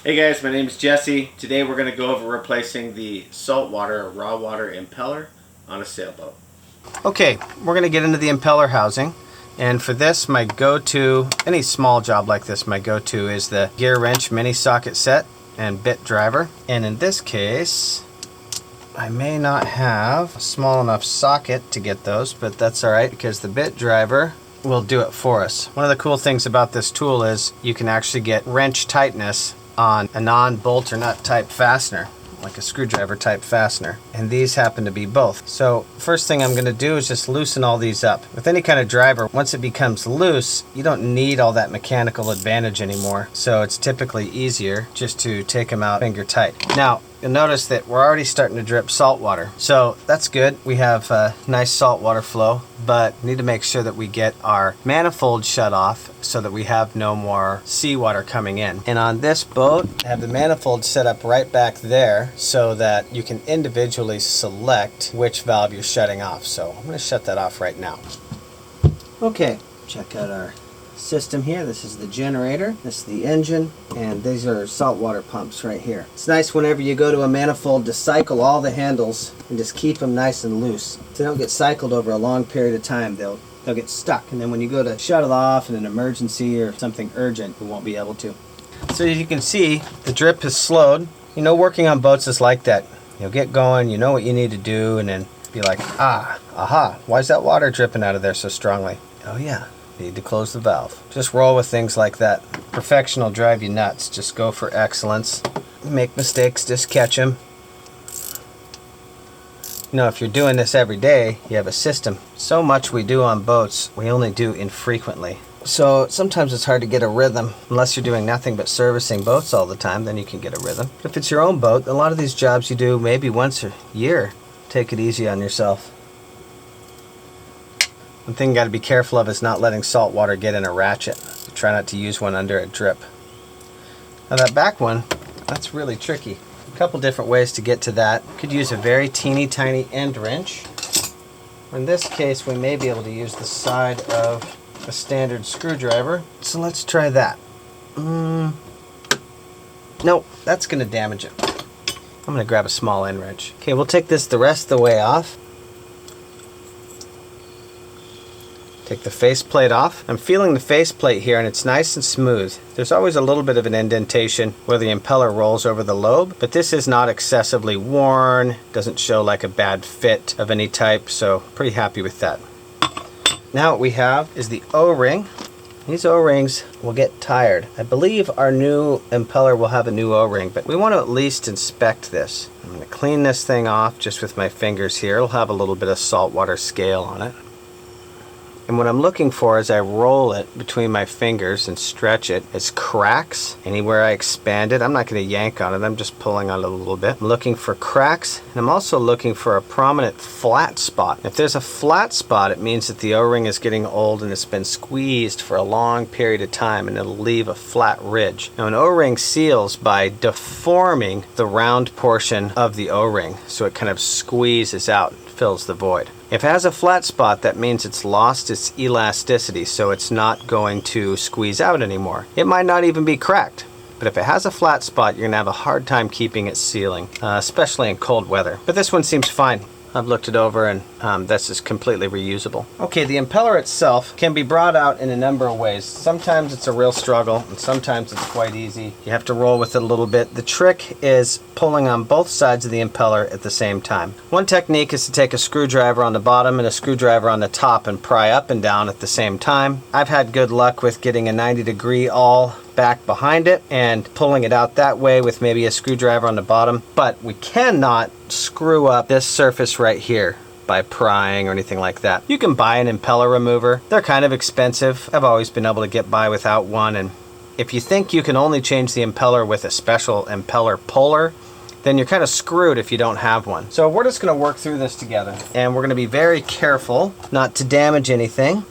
Hey guys, my name is Jesse. Today we're going to go over replacing the saltwater or raw water impeller on a sailboat. Okay, we're going to get into the impeller housing, and for this my go-to, any small job like this, my go-to is the gear wrench mini socket set and bit driver. And in this case I may not have a small enough socket to get those, but that's alright because the bit driver will do it for us. One of the cool things about this tool is you can actually get wrench tightness on a non-bolt or nut type fastener, like a screwdriver type fastener, and these happen to be both. So first thing I'm going to do is just loosen all these up. With any kind of driver, once it becomes loose, you don't need all that mechanical advantage anymore, so it's typically easier just to take them out finger tight. Now you'll notice that we're already starting to drip salt water, so that's good. We have a nice salt water flow, but we need to make sure that we get our manifold shut off so that we have no more seawater coming in. And on this boat, I have the manifold set up right back there so that you can individually select which valve you're shutting off. So I'm going to shut that off right now. Okay, check out our system here. This is the generator, this is the engine, and these are saltwater pumps right here. It's nice whenever you go to a manifold to cycle all the handles and just keep them nice and loose. If they don't get cycled over a long period of time, they'll get stuck, and then when you go to shut it off in an emergency or something urgent, you won't be able to. So as you can see, the drip has slowed. You know, working on boats is like that. You'll get going, you know what you need to do, and then be like, aha, why is that water dripping out of there so strongly? Oh yeah, need to close the valve. Just roll with things like that. Perfection will drive you nuts. Just go for excellence. Make mistakes, just catch them. You know, if you're doing this every day, you have a system. So much we do on boats, we only do infrequently. So sometimes it's hard to get a rhythm. Unless you're doing nothing but servicing boats all the time, then you can get a rhythm. If it's your own boat, a lot of these jobs you do maybe once a year. Take it easy on yourself. One thing you got to be careful of is not letting salt water get in a ratchet. Try not to use one under a drip. Now that back one, that's really tricky. A couple different ways to get to that. Could use a very teeny tiny end wrench. In this case, we may be able to use the side of a standard screwdriver. So let's try that. Nope, that's going to damage it. I'm going to grab a small end wrench. Okay, we'll take this the rest of the way off. Take the faceplate off. I'm feeling the faceplate here and it's nice and smooth. There's always a little bit of an indentation where the impeller rolls over the lobe, but this is not excessively worn, doesn't show like a bad fit of any type, so pretty happy with that. Now what we have is the O-ring. These O-rings will get tired. I believe our new impeller will have a new O-ring, but we want to at least inspect this. I'm going to clean this thing off just with my fingers here. It'll have a little bit of saltwater scale on it. And what I'm looking for as I roll it between my fingers and stretch it is cracks. Anywhere I expand it, I'm not going to yank on it, I'm just pulling on it a little bit. I'm looking for cracks, and I'm also looking for a prominent flat spot. If there's a flat spot, it means that the O-ring is getting old and it's been squeezed for a long period of time, and it'll leave a flat ridge. Now an O-ring seals by deforming the round portion of the O-ring, so it kind of squeezes out and fills the void. If it has a flat spot, that means it's lost its elasticity, so it's not going to squeeze out anymore. It might not even be cracked, but if it has a flat spot, you're going to have a hard time keeping it sealing, especially in cold weather. But this one seems fine. I've looked it over and this is completely reusable. Okay, the impeller itself can be brought out in a number of ways. Sometimes it's a real struggle and sometimes it's quite easy. You have to roll with it a little bit. The trick is pulling on both sides of the impeller at the same time. One technique is to take a screwdriver on the bottom and a screwdriver on the top and pry up and down at the same time. I've had good luck with getting a 90-degree awl back behind it and pulling it out that way with maybe a screwdriver on the bottom, but we cannot screw up this surface right here by prying or anything like that. You can buy an impeller remover. They're kind of expensive. I've always been able to get by without one, and if you think you can only change the impeller with a special impeller puller, then you're kind of screwed if you don't have one. So we're just going to work through this together, and we're going to be very careful not to damage anything.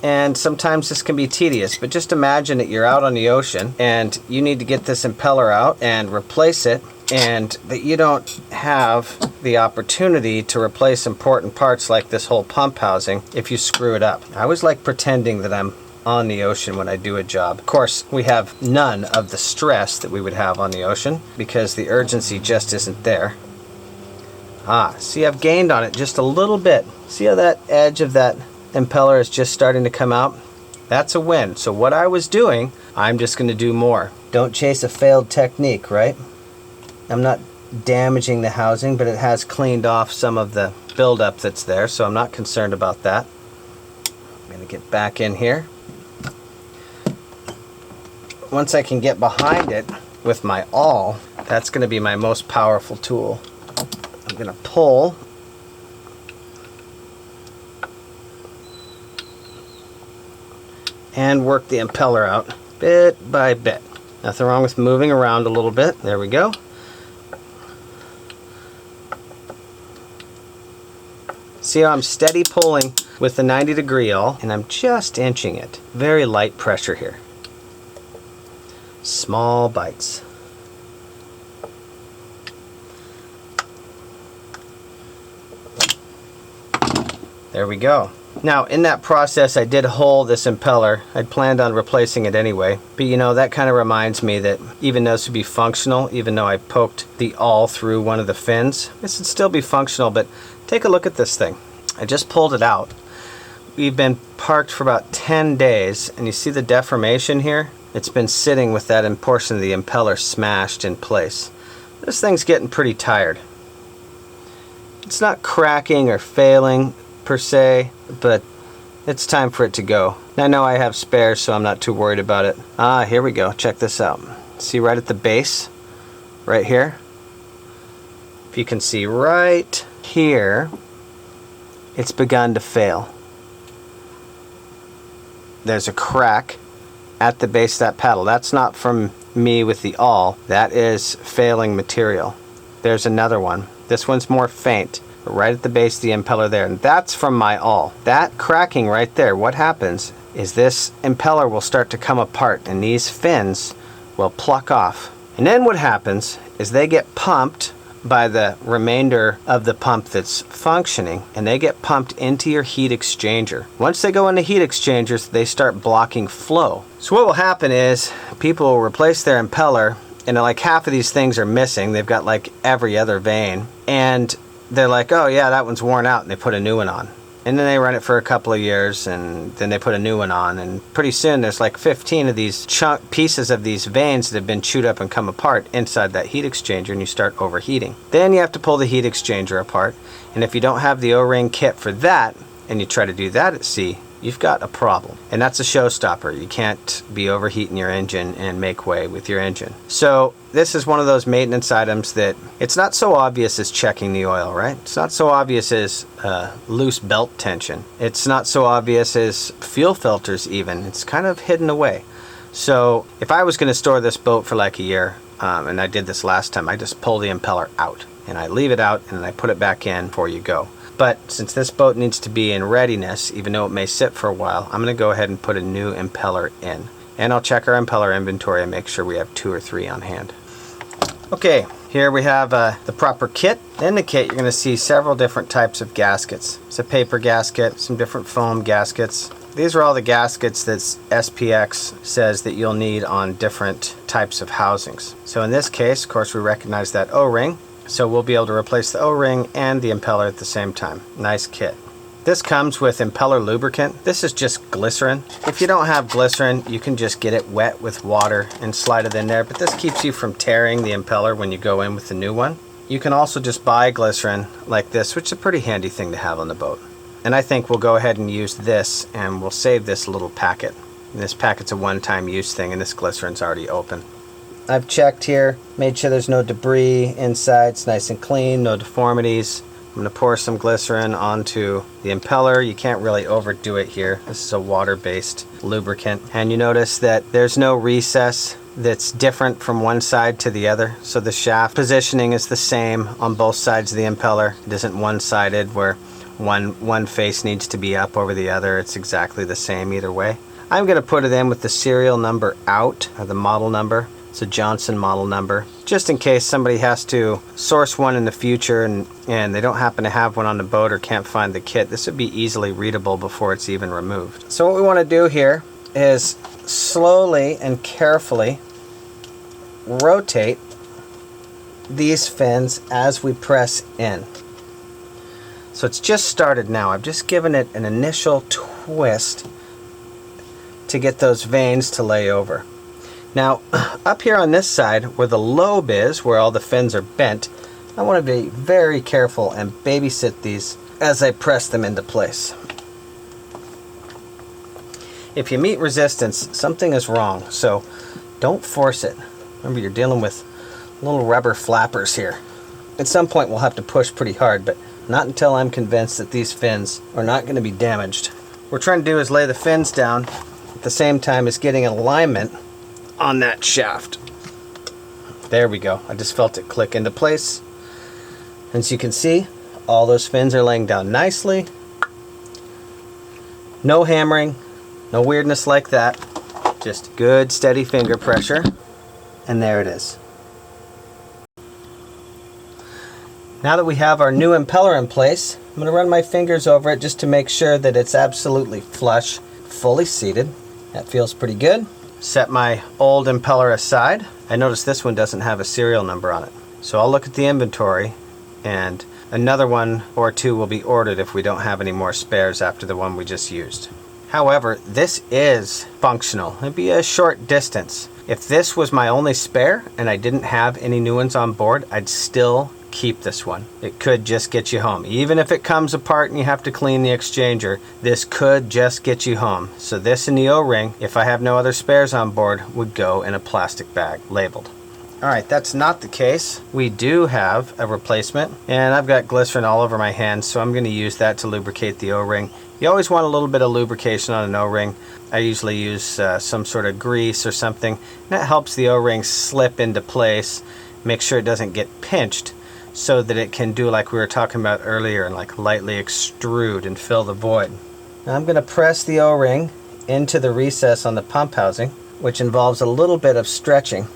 And sometimes this can be tedious, but just imagine that you're out on the ocean and you need to get this impeller out and replace it, and that you don't have the opportunity to replace important parts like this whole pump housing if you screw it up. I always like pretending that I'm on the ocean when I do a job. Of course, we have none of the stress that we would have on the ocean because the urgency just isn't there. See, I've gained on it just a little bit. See how that edge of that impeller is just starting to come out? That's a win. So what I was doing, I'm just going to do more. Don't chase a failed technique, right? I'm not damaging the housing, but it has cleaned off some of the buildup that's there, so I'm not concerned about that. I'm going to get back in here. Once I can get behind it with my awl, that's going to be my most powerful tool. I'm going to pull and work the impeller out bit by bit. Nothing wrong with moving around a little bit. There we go. See how I'm steady pulling with the 90-degree awl, and I'm just inching it. Very light pressure here. Small bites. There we go. Now, in that process, I did hole this impeller. I'd planned on replacing it anyway. But you know, that kind of reminds me that even though this would be functional, even though I poked the awl through one of the fins, this would still be functional. But take a look at this thing. I just pulled it out. We've been parked for about 10 days, and you see the deformation here? It's been sitting with that portion of the impeller smashed in place. This thing's getting pretty tired. It's not cracking or failing per se, but it's time for it to go. I know I have spares, so I'm not too worried about it. Here we go. Check this out. See right at the base? Right here? If you can see right here, it's begun to fail. There's a crack at the base of that paddle. That's not from me with the awl. That is failing material. There's another one. This one's more faint. Right at the base of the impeller there, and that's from my awl. That cracking right there, what happens is this impeller will start to come apart and these fins will pluck off. And then what happens is they get pumped by the remainder of the pump that's functioning, and they get pumped into your heat exchanger. Once they go into heat exchangers, they start blocking flow. So what will happen is people will replace their impeller, and like half of these things are missing. They've got like every other vein, and they're like, oh yeah, that one's worn out, and they put a new one on. And then they run it for a couple of years, and then they put a new one on, and pretty soon there's like 15 of these chunk pieces of these vanes that have been chewed up and come apart inside that heat exchanger, and you start overheating. Then you have to pull the heat exchanger apart, and if you don't have the O-ring kit for that, and you try to do that at sea, you've got a problem. And that's a showstopper. You can't be overheating your engine and make way with your engine. So this is one of those maintenance items that it's not so obvious as checking the oil, right? It's not so obvious as loose belt tension. It's not so obvious as fuel filters even. It's kind of hidden away. So if I was going to store this boat for like a year, and I did this last time, I just pull the impeller out and I leave it out and I put it back in before you go. But since this boat needs to be in readiness, even though it may sit for a while, I'm going to go ahead and put a new impeller in. And I'll check our impeller inventory and make sure we have 2 or 3 on hand. Okay, here we have the proper kit. In the kit, you're going to see several different types of gaskets. It's a paper gasket, some different foam gaskets. These are all the gaskets that SPX says that you'll need on different types of housings. So in this case, of course, we recognize that O-ring. So we'll be able to replace the O-ring and the impeller at the same time. Nice kit. This comes with impeller lubricant. This is just glycerin. If you don't have glycerin, you can just get it wet with water and slide it in there, but this keeps you from tearing the impeller when you go in with the new one. You can also just buy glycerin like this, which is a pretty handy thing to have on the boat. And I think we'll go ahead and use this, and we'll save this little packet. And this packet's a one-time use thing, and this glycerin's already open. I've checked here, made sure there's no debris inside. It's nice and clean, no deformities. I'm going to pour some glycerin onto the impeller. You can't really overdo it here. This is a water-based lubricant. And you notice that there's no recess that's different from one side to the other. So the shaft positioning is the same on both sides of the impeller. It isn't one-sided where one face needs to be up over the other. It's exactly the same either way. I'm going to put it in with the serial number out, or the model number. It's a Johnson model number, just in case somebody has to source one in the future and they don't happen to have one on the boat or can't find the kit. This would be easily readable before it's even removed. So what we want to do here is slowly and carefully rotate these fins as we press in. So it's just started now. I've just given it an initial twist to get those vanes to lay over. Now, up here on this side, where the lobe is, where all the fins are bent, I want to be very careful and babysit these as I press them into place. If you meet resistance, something is wrong, so don't force it. Remember, you're dealing with little rubber flappers here. At some point, we'll have to push pretty hard, but not until I'm convinced that these fins are not going to be damaged. What we're trying to do is lay the fins down at the same time as getting alignment on that shaft. There we go. I just felt it click into place. As you can see, all those fins are laying down nicely. No hammering, no weirdness like that. Just good steady finger pressure. And there it is. Now that we have our new impeller in place, I'm going to run my fingers over it just to make sure that it's absolutely flush, fully seated. That feels pretty good. Set my old impeller aside. I notice this one doesn't have a serial number on it. So I'll look at the inventory, and another one or two will be ordered if we don't have any more spares after the one we just used. However, this is functional. It'd be a short distance. If this was my only spare and I didn't have any new ones on board, I'd still keep this one. It could just get you home. Even if it comes apart and you have to clean the exchanger, this could just get you home. So this and the O-ring, if I have no other spares on board, would go in a plastic bag labeled. Alright, that's not the case. We do have a replacement, and I've got glycerin all over my hands, so I'm going to use that to lubricate the O-ring. You always want a little bit of lubrication on an O-ring. I usually use some sort of grease or something. And that helps the O-ring slip into place, make sure it doesn't get pinched, so that it can do like we were talking about earlier and like lightly extrude and fill the void. Now I'm going to press the O-ring into the recess on the pump housing, which involves a little bit of stretching.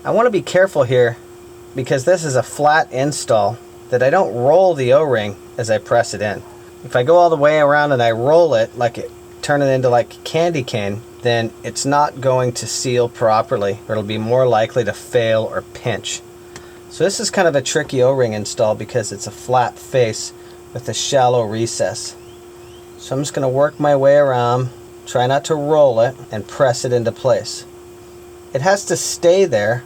I want to be careful here because this is a flat install that I don't roll the O-ring as I press it in. If I go all the way around and I roll it, turn it into like candy cane, then it's not going to seal properly, or it'll be more likely to fail or pinch. So this is kind of a tricky O-ring install because it's a flat face with a shallow recess. So I'm just going to work my way around, try not to roll it, and press it into place. It has to stay there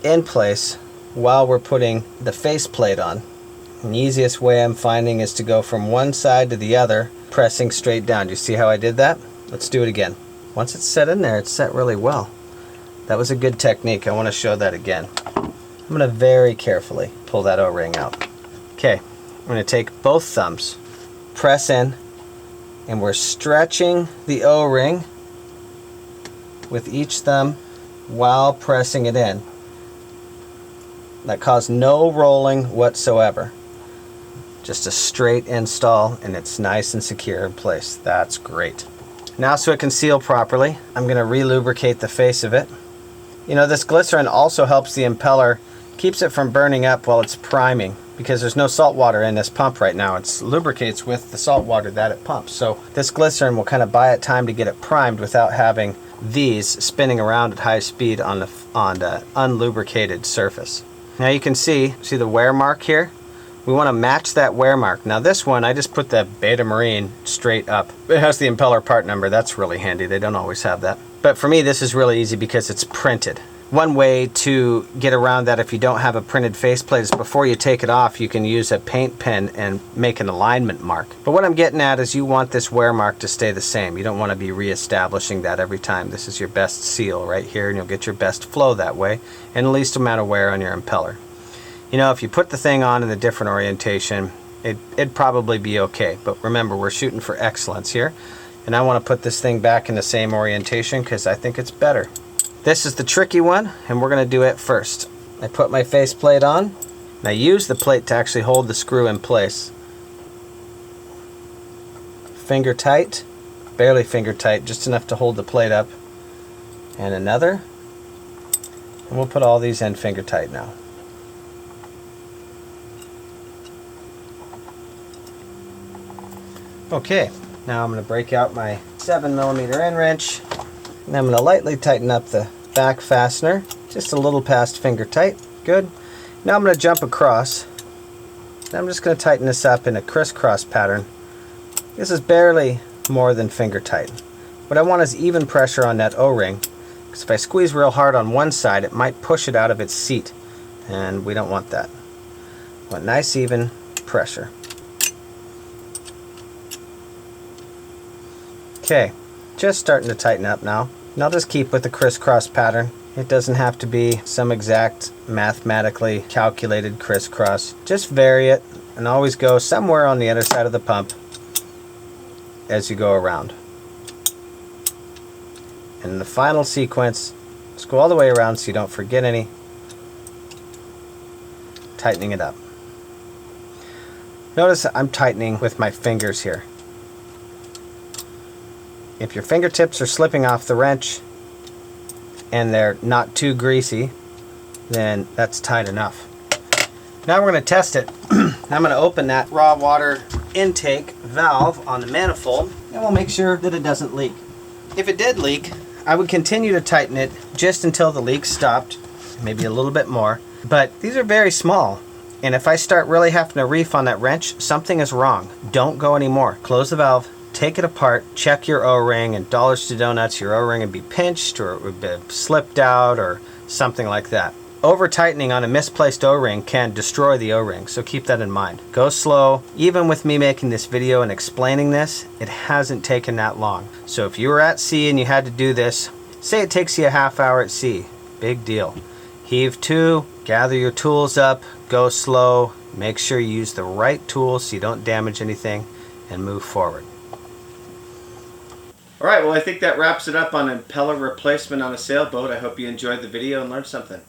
in place while we're putting the faceplate on. And the easiest way I'm finding is to go from one side to the other, pressing straight down. Do you see how I did that? Let's do it again. Once it's set in there, it's set really well. That was a good technique. I want to show that again. I'm going to very carefully pull that O-ring out. Okay, I'm going to take both thumbs, press in, and we're stretching the O-ring with each thumb while pressing it in. That caused no rolling whatsoever. Just a straight install, and it's nice and secure in place. That's great. Now, so it can seal properly, I'm going to re-lubricate the face of it. You know, this glycerin also helps the impeller, keeps it from burning up while it's priming, because there's no salt water in this pump right now. It lubricates with the salt water that it pumps. So this glycerin will kind of buy it time to get it primed without having these spinning around at high speed on the unlubricated surface. Now you can see the wear mark here? We want to match that wear mark. Now this one, I just put the Beta Marine straight up. It has the impeller part number. That's really handy. They don't always have that. But for me, this is really easy because it's printed. One way to get around that if you don't have a printed faceplate is before you take it off, you can use a paint pen and make an alignment mark. But what I'm getting at is you want this wear mark to stay the same. You don't want to be reestablishing that every time. This is your best seal right here, and you'll get your best flow that way and the least amount of wear on your impeller. You know, if you put the thing on in a different orientation, it'd probably be okay. But remember, we're shooting for excellence here, and I want to put this thing back in the same orientation because I think it's better. This is the tricky one, and we're going to do it first. I put my faceplate on, and I use the plate to actually hold the screw in place. Finger tight, barely finger tight, just enough to hold the plate up. And another, and we'll put all these in finger tight now. Okay, now I'm going to break out my 7mm end wrench, And I'm going to lightly tighten up the back fastener, just a little past finger tight. Good. Now I'm going to jump across. And I'm just going to tighten this up in a crisscross pattern. This is barely more than finger tight. What I want is even pressure on that O-ring, because if I squeeze real hard on one side, it might push it out of its seat, and we don't want that. I want nice even pressure. Okay, just starting to tighten up now. And I'll just keep with the crisscross pattern. It doesn't have to be some exact mathematically calculated crisscross. Just vary it and always go somewhere on the other side of the pump as you go around. And in the final sequence, just go all the way around so you don't forget any. Tightening it up. Notice I'm tightening with my fingers here. If your fingertips are slipping off the wrench and they're not too greasy, then that's tight enough. Now we're going to test it. I'm going to open that raw water intake valve on the manifold, and we'll make sure that it doesn't leak. If it did leak, I would continue to tighten it just until the leak stopped, maybe a little bit more. But these are very small, and if I start really having to reef on that wrench, something is wrong. Don't go anymore. Close the valve, take it apart, check your O-ring, and dollars to donuts, your O-ring would be pinched or it would be slipped out or something like that. Over tightening on a misplaced O-ring can destroy the O-ring, so keep that in mind. Go slow. Even with me making this video and explaining this, it hasn't taken that long. So if you were at sea and you had to do this, say it takes you a half hour at sea, big deal. Heave to, gather your tools up, go slow, make sure you use the right tools so you don't damage anything, and move forward. Alright, well I think that wraps it up on impeller replacement on a sailboat. I hope you enjoyed the video and learned something.